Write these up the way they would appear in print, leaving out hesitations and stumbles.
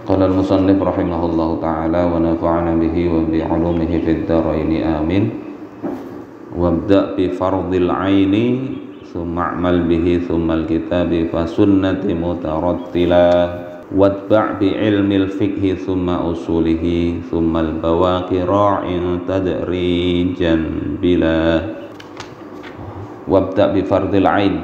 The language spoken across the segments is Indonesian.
Qala al-musannif rahimahullahu ta'ala wa nafa'ana bihi wa bi 'ulumihi fid dharain amin. Wabda' bi fardhil 'aini thumma a'mal bihi thumma al-kitabi fa sunnati mutarattilah watba' bi ilmil fiqhi thumma usulihi thumma al-bawaqi ra'in tadrijan bila. Wabda' bi fardhil 'ain,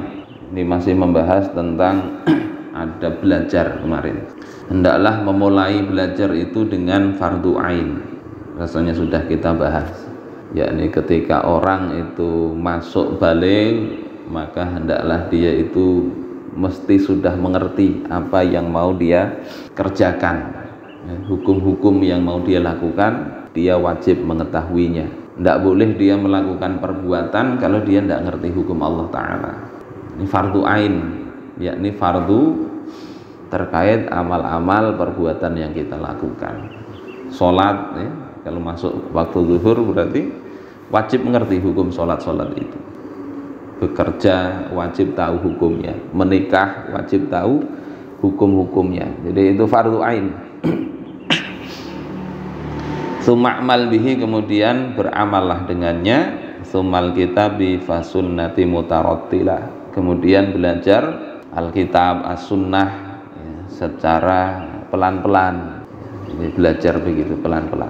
ini masih membahas tentang ada belajar kemarin. Hendaklah memulai belajar itu dengan fardu ain. Rasanya sudah kita bahas, yakni ketika orang itu masuk baligh, maka hendaklah dia itu mesti sudah mengerti apa yang mau dia kerjakan, hukum-hukum yang mau dia lakukan, dia wajib mengetahuinya. Tidak boleh dia melakukan perbuatan kalau dia tidak ngerti hukum Allah Ta'ala. Ini fardu ain, yakni fardu terkait amal-amal perbuatan yang kita lakukan. Sholat, ya, kalau masuk waktu zuhur berarti wajib mengerti hukum sholat-sholat itu. Bekerja wajib tahu hukumnya, menikah wajib tahu hukum-hukumnya. Jadi itu fardu ain. Suma'mal bihi, kemudian beramallah dengannya. Sumal kitabi fasunnati mutarattilah, kemudian belajar Alkitab, as-sunnah secara pelan-pelan. Jadi belajar begitu pelan-pelan.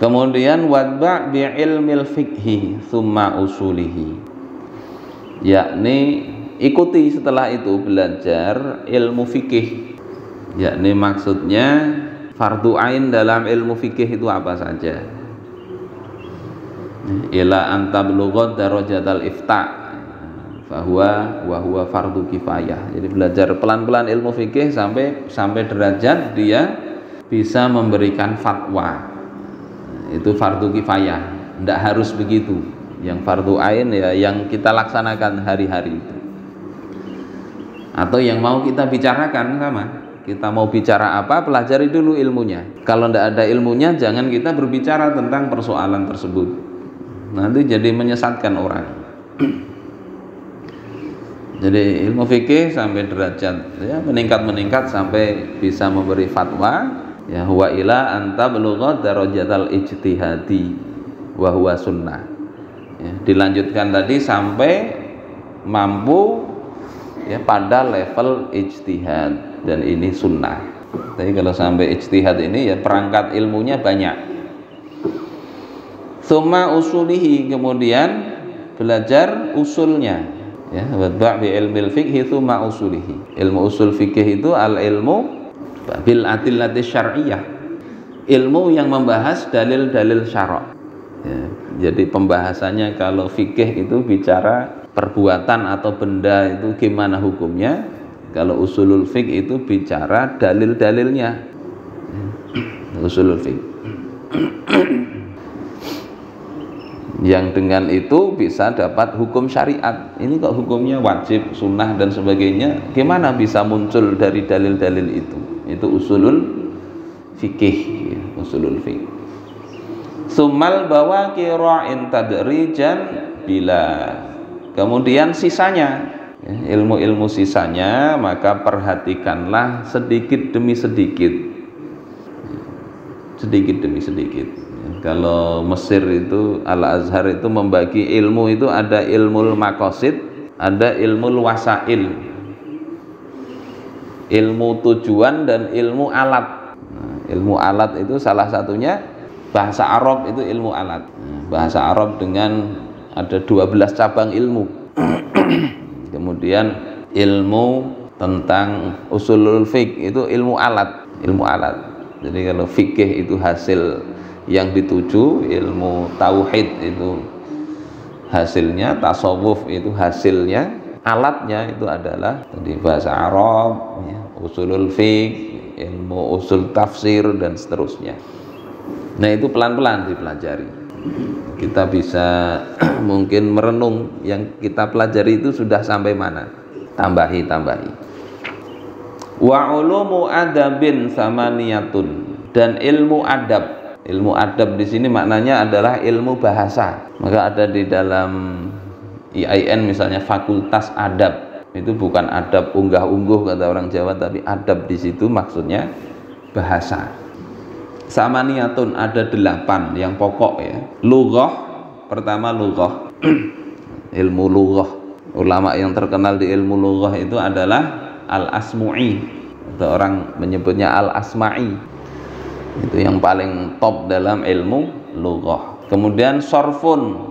Kemudian wadba' bi ilmil fiqhi summa usulihi, yakni ikuti setelah itu belajar ilmu fikih, yakni maksudnya fardu ain dalam ilmu fikih itu apa saja. Ila antablugha darajatal ifta' fahuwa fardu kifayah. Jadi belajar pelan-pelan ilmu fikih sampai derajat dia bisa memberikan fatwa. Itu fardu kifayah. Tidak harus begitu. Yang fardu ain ya yang kita laksanakan hari-hari itu. Atau yang mau kita bicarakan sama. Kita mau bicara apa, pelajari dulu ilmunya. Kalau tidak ada ilmunya, jangan kita berbicara tentang persoalan tersebut. Nanti jadi menyesatkan orang. Jadi ilmu fikih sampai derajat ya meningkat sampai bisa memberi fatwa, ya huwa ila anta belugha darajatal ijtihadi wa huwa sunnah. Ya, dilanjutkan tadi sampai mampu ya pada level ijtihad, dan ini sunnah. Tapi kalau sampai ijtihad ini ya perangkat ilmunya banyak. Tsumma usulihi, kemudian belajar usulnya. Ya, wadba' bi ilmil fiqhi tsumma usulihi. Ilmu usul fikih itu al ilmu bil adillati syar'iyyah, ilmu yang membahas dalil-dalil syara'. Ya, jadi pembahasannya kalau fikih itu bicara perbuatan atau benda itu gimana hukumnya. Kalau usulul fiqh itu bicara dalil-dalilnya. Ya, usulul fiqh. Yang dengan itu bisa dapat hukum syariat. Ini kok hukumnya wajib, sunnah dan sebagainya, gimana bisa muncul dari dalil-dalil itu? Itu usulul fikih, ya, usulul fikih. Sumal bawaqi ra'in tadrijan bila, kemudian sisanya, ya, ilmu-ilmu sisanya maka perhatikanlah sedikit demi sedikit, sedikit demi sedikit. Kalau Mesir itu Al-Azhar itu membagi ilmu itu ada ilmu maqasid, ada ilmu wasail, ilmu tujuan dan ilmu alat. Nah, ilmu alat itu salah satunya bahasa Arab, itu ilmu alat. Nah, bahasa Arab dengan ada 12 cabang ilmu. Kemudian ilmu tentang usulul fiqh itu ilmu alat, ilmu alat. Jadi kalau fikih itu hasil yang dituju, ilmu tauhid itu hasilnya, tasawuf itu hasilnya, alatnya itu adalah tadi bahasa Arab, ya, usulul fiqh, ilmu usul tafsir dan seterusnya. Nah itu pelan-pelan dipelajari. Kita bisa mungkin merenung yang kita pelajari itu sudah sampai mana, tambahi. Wa ulumu adabin samaniyatun, dan ilmu adab. Ilmu adab di sini maknanya adalah ilmu bahasa. Maka ada di dalam IAIN misalnya fakultas adab. Itu bukan adab unggah-ungguh kata orang Jawa, tapi adab di situ maksudnya bahasa. Samaniyatun, ada 8 yang pokok ya. Lughah, pertama lughah. Ilmu lughah. Ulama yang terkenal di ilmu lughah itu adalah Al-Asmu'i, atau orang menyebutnya Al-Asma'i. Itu yang paling top dalam ilmu lughah. Kemudian sorfun,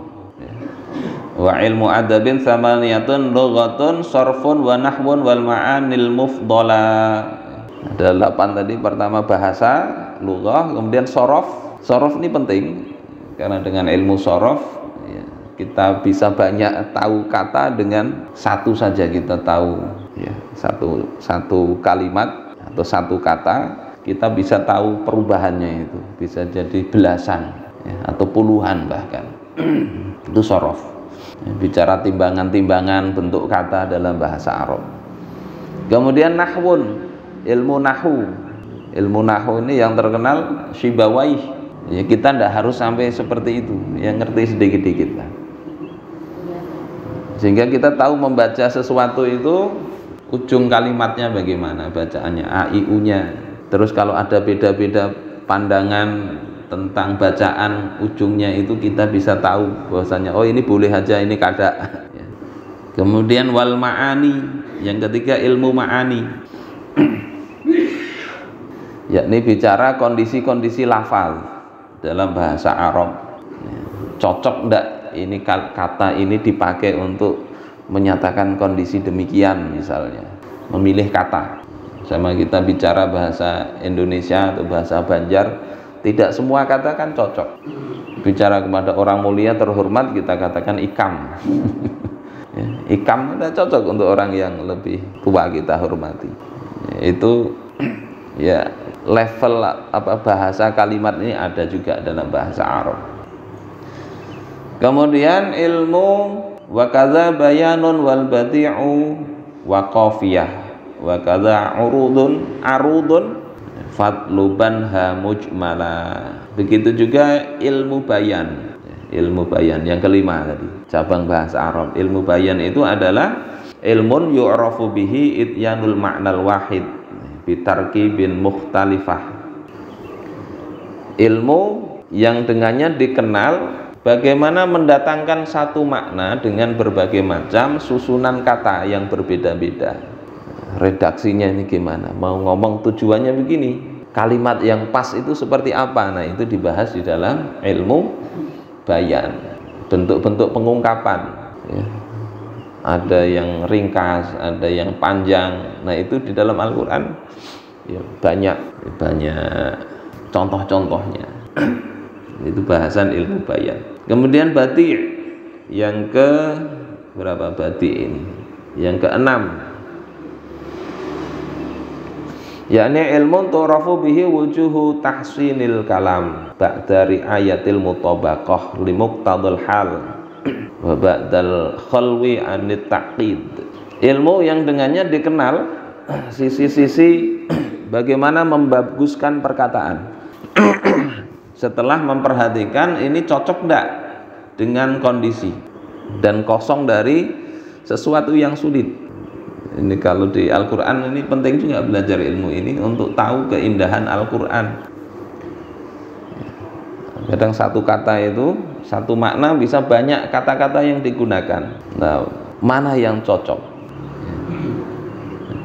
wa ilmu adabin samaniyatun lughatun sorfun wa nahwun wal ma'anil mufdala. Ada 8 tadi. Pertama bahasa, lughah, kemudian sorof. Sorof ini penting karena dengan ilmu sorof ya, kita bisa banyak tahu kata dengan satu saja kita tahu ya, satu kalimat atau satu kata kita bisa tahu perubahannya, itu bisa jadi belasan ya, atau puluhan bahkan. Itu sorof. Bicara timbangan-timbangan bentuk kata dalam bahasa Arab. Kemudian nahwun, ilmu nahu. Ilmu nahu ini yang terkenal Sibawayh ya, kita tidak harus sampai seperti itu, yang ngerti sedikit-dikit lah, sehingga kita tahu membaca sesuatu itu ujung kalimatnya bagaimana bacaannya, a i u nya. Terus kalau ada beda-beda pandangan tentang bacaan ujungnya itu kita bisa tahu bahwasanya oh ini boleh aja, ini kada. Kemudian wal ma'ani, yang ketiga ilmu ma'ani, yakni bicara kondisi-kondisi lafal dalam bahasa Arab. Cocok enggak ini kata ini dipakai untuk menyatakan kondisi demikian, misalnya memilih kata. Sama kita bicara bahasa Indonesia atau bahasa Banjar, tidak semua kata kan cocok. Bicara kepada orang mulia terhormat kita katakan ikam. Ya, ikam tidak cocok untuk orang yang lebih tua kita hormati. Ya, itu ya level apa bahasa kalimat ini ada juga dalam bahasa Arab. Kemudian ilmu wa kadza bayanun wal badi'u wa qafiyah wa kadza arudun fatluban ha mujmala. Begitu juga ilmu bayan. Ilmu bayan yang kelima tadi, cabang bahasa Arab. Ilmu bayan itu adalah ilmun yu'rafu bihi ityanul ma'nal wahid bitarkibin mukhtalifah. Ilmu yang dengannya dikenal bagaimana mendatangkan satu makna dengan berbagai macam susunan kata yang berbeda-beda. Redaksinya ini gimana, mau ngomong tujuannya begini, kalimat yang pas itu seperti apa. Nah itu dibahas di dalam ilmu bayan. Bentuk-bentuk pengungkapan ya. Ada yang ringkas, ada yang panjang. Nah itu di dalam Al-Quran ya, banyak contoh-contohnya. Itu bahasan ilmu bayan. Kemudian bati', yang ke berapa bati' ini? Yang ke-6, yakni ilmu tu'rafu bihi wujuhu tahsinil kalam ba'dari ayatil mutabaqah limuqtadul hal wa ba'dal khalwi anit taqid. Ilmu yang dengannya dikenal sisi-sisi bagaimana membaguskan perkataan setelah memperhatikan ini cocok enggak dengan kondisi dan kosong dari sesuatu yang sulit. Ini kalau di Al-Quran ini penting juga belajar ilmu ini untuk tahu keindahan Al-Quran. Kadang satu kata itu, satu makna bisa banyak kata-kata yang digunakan. Nah, mana yang cocok?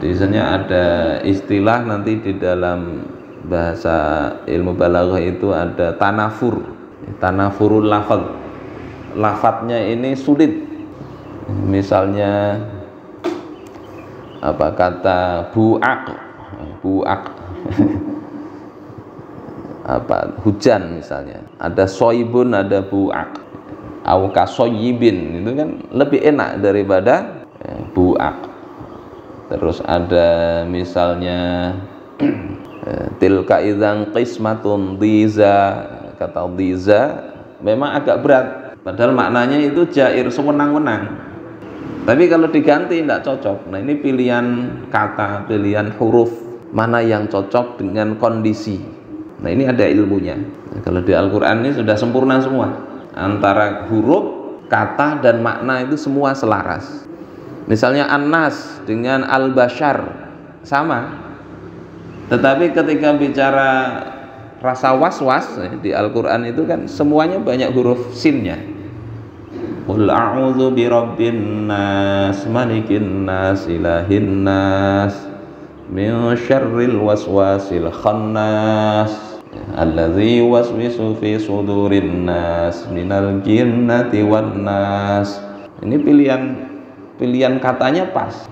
Biasanya ada istilah nanti di dalam bahasa ilmu balaghah itu ada tanafur, tanafurul lafaz. Lafadznya ini sulit. Misalnya apa kata bu'aq apa hujan misalnya, ada soibun, ada bu'aq, au kasoyibin, itu kan lebih enak daripada bu'aq. Terus ada misalnya tilka idzan qismatun dhiza, kata dhiza memang agak berat padahal maknanya itu jair, sewenang-wenang, tapi kalau diganti tidak cocok. Nah ini pilihan kata, pilihan huruf mana yang cocok dengan kondisi. Nah ini ada ilmunya. Nah, kalau di Al-Quran ini sudah sempurna semua, antara huruf, kata dan makna itu semua selaras. Misalnya An-Nas dengan Al-Bashar sama. Tetapi ketika bicara rasa was-was di Al-Quran itu kan semuanya banyak huruf sinnya. Qul a'udzu birabbin nas, malikin nas, ilahin nas, min syarril waswasil khannas, alladzi yuwaswisu fi sudurin nas, minal jinnati wan nas. Ini pilihan katanya pas.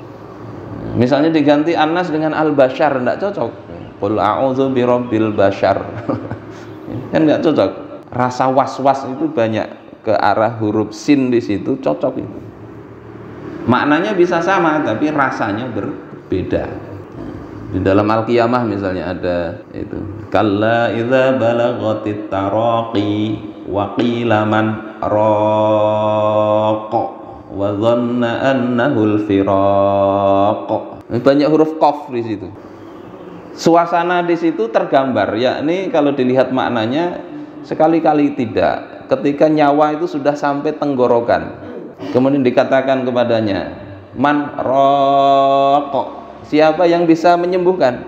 Misalnya diganti An-Nas dengan Al-Bashar, enggak cocok. Qul a'udzu birabbil bashar. Kan enggak cocok. Rasa was-was itu banyak ke arah huruf sin di situ, cocok itu. Maknanya bisa sama tapi rasanya berbeda. Di dalam Al-Qiyamah misalnya ada itu. Kalla idza balaghatit taraqi wa qila man raqa wa dhanna annahu al-firaq. Banyak huruf qaf di situ. Suasana di situ tergambar, yakni kalau dilihat maknanya sekali-kali tidak. Ketika nyawa itu sudah sampai tenggorokan, kemudian dikatakan kepadanya, man raqa, siapa yang bisa menyembuhkan?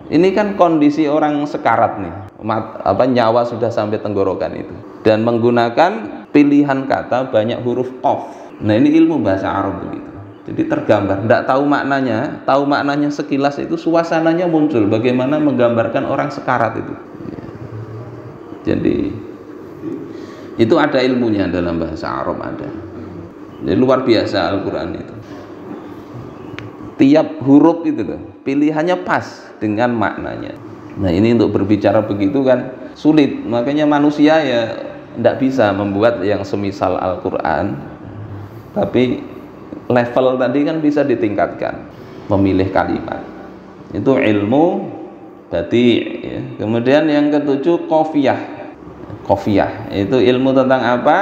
Ini kan kondisi orang sekarat nih, nyawa sudah sampai tenggorokan itu, dan menggunakan pilihan kata banyak huruf qaf. Nah ini ilmu bahasa Arab begitu. Jadi tergambar, tidak tahu maknanya sekilas itu suasananya muncul, bagaimana menggambarkan orang sekarat itu. Jadi itu ada ilmunya dalam bahasa Arab ada. Jadi luar biasa Al-Quran itu. Tiap huruf itu loh, pilihannya pas dengan maknanya. Nah ini untuk berbicara begitu kan sulit, makanya manusia ya tidak bisa membuat yang semisal Al-Quran. Tapi level tadi kan bisa ditingkatkan, memilih kalimat. Itu ilmu badi' ya. Kemudian yang ketujuh qafiyah. Qafiyah itu ilmu tentang apa?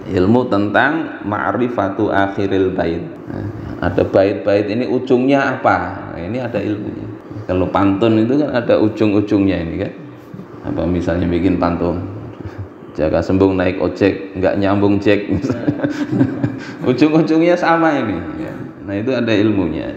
Ilmu tentang ma'rifatu akhiril bait. Nah, ada bait-bait ini ujungnya apa? Nah, ini ada ilmunya. Kalau pantun itu kan ada ujung-ujungnya ini kan. Apa misalnya bikin pantun, jaga sembung naik ojek, nggak nyambung jack misalnya. Ujung-ujungnya sama ini ya. Nah itu ada ilmunya.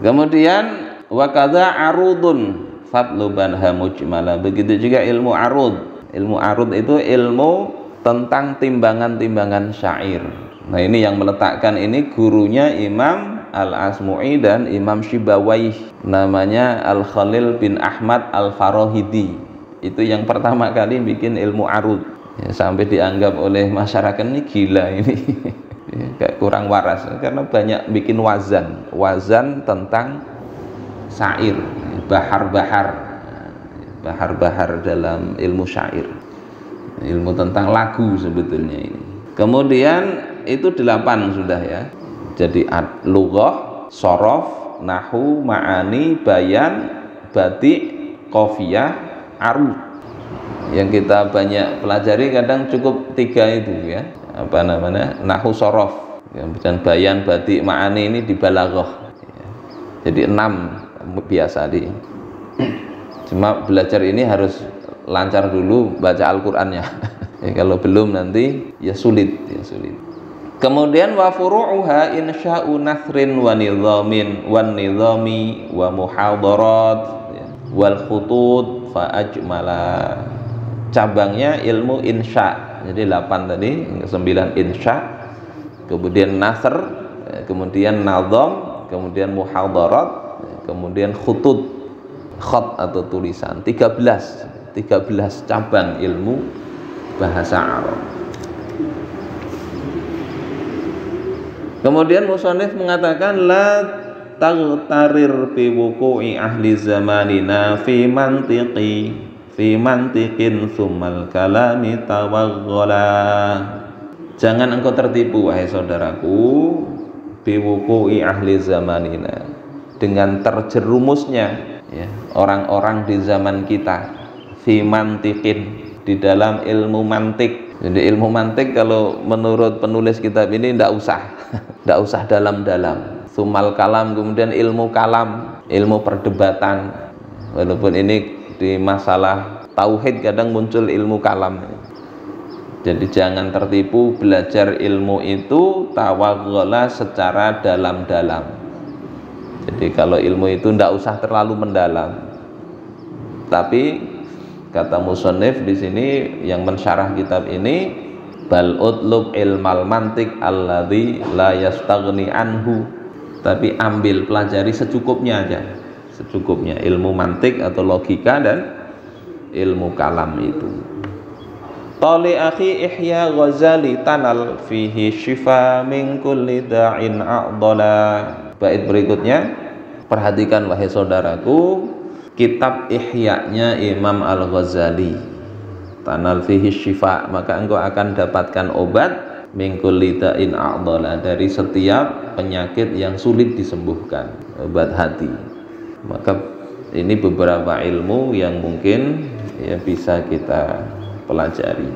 Kemudian wakadha arudun fatluban hamujmala. Begitu juga ilmu arud. Ilmu arud itu ilmu tentang timbangan-timbangan syair. Nah ini yang meletakkan ini gurunya Imam Al-Asmu'i dan Imam Syibawayh, namanya Al-Khalil bin Ahmad Al-Farahidi. Itu yang pertama kali bikin ilmu arud ya, sampai dianggap oleh masyarakat ini gila ini. Kayak kurang waras karena banyak bikin wazan tentang syair, bahar-bahar dalam ilmu syair, ilmu tentang lagu sebetulnya ini. Kemudian itu 8 sudah ya. Jadi lughah, shorof, nahu, ma'ani, bayan, badi', qafiyah, arud. Yang kita banyak pelajari kadang cukup 3 itu ya. Apa namanya? Nahu, shorof, dan bayan, badi', ma'ani ini di balaghah. Jadi 6 biasa di. Cuma belajar ini harus lancar dulu baca Al-Qur'annya. Ya, kalau belum nanti ya sulit. Kemudian wa furu'uha insya'u nathrin wa nidhamin wan nidhami wa muhadarat ya, wal khutut fa ajmala. Cabangnya ilmu insya. Jadi 8 tadi, 9 insya. Kemudian nasr, kemudian nadham, kemudian muhadarat, kemudian khutut, khat atau tulisan. 13 cabang ilmu bahasa Arab. Kemudian musannif mengatakan la taghtarir bi wuqu'i ahli zamanina fi mantiqin summal kalami tawagghala. Jangan engkau tertipu wahai saudaraku bi wuqu'i ahli zamanina, dengan terjerumusnya ya, orang-orang di zaman kita fi mantiqin, di dalam ilmu mantik. Jadi ilmu mantik kalau menurut penulis kitab ini tidak usah dalam-dalam. Sumal kalam, kemudian ilmu kalam, ilmu perdebatan. Walaupun ini di masalah tauhid kadang muncul ilmu kalam. Jadi jangan tertipu, belajar ilmu itu tawaghala secara dalam-dalam. Jadi kalau ilmu itu tidak usah terlalu mendalam. Tapi kata musannif di sini yang mensyarah kitab ini, bal utlub ilmal mantik alladzi la yastaghni anhu. Tapi ambil, pelajari secukupnya aja. Secukupnya ilmu mantik atau logika dan ilmu kalam itu. Tali akhi Ihya Ghazali tanal fihi syifa min kulli da'in a'dala. Bait berikutnya, perhatikan wahai saudaraku, kitab Ihya-nya Imam Al-Ghazali. Tanal fihi syifa, maka engkau akan dapatkan obat min kulli da'in a'dala, dari setiap penyakit yang sulit disembuhkan, obat hati. Maka ini beberapa ilmu yang mungkin ya bisa kita pelajari.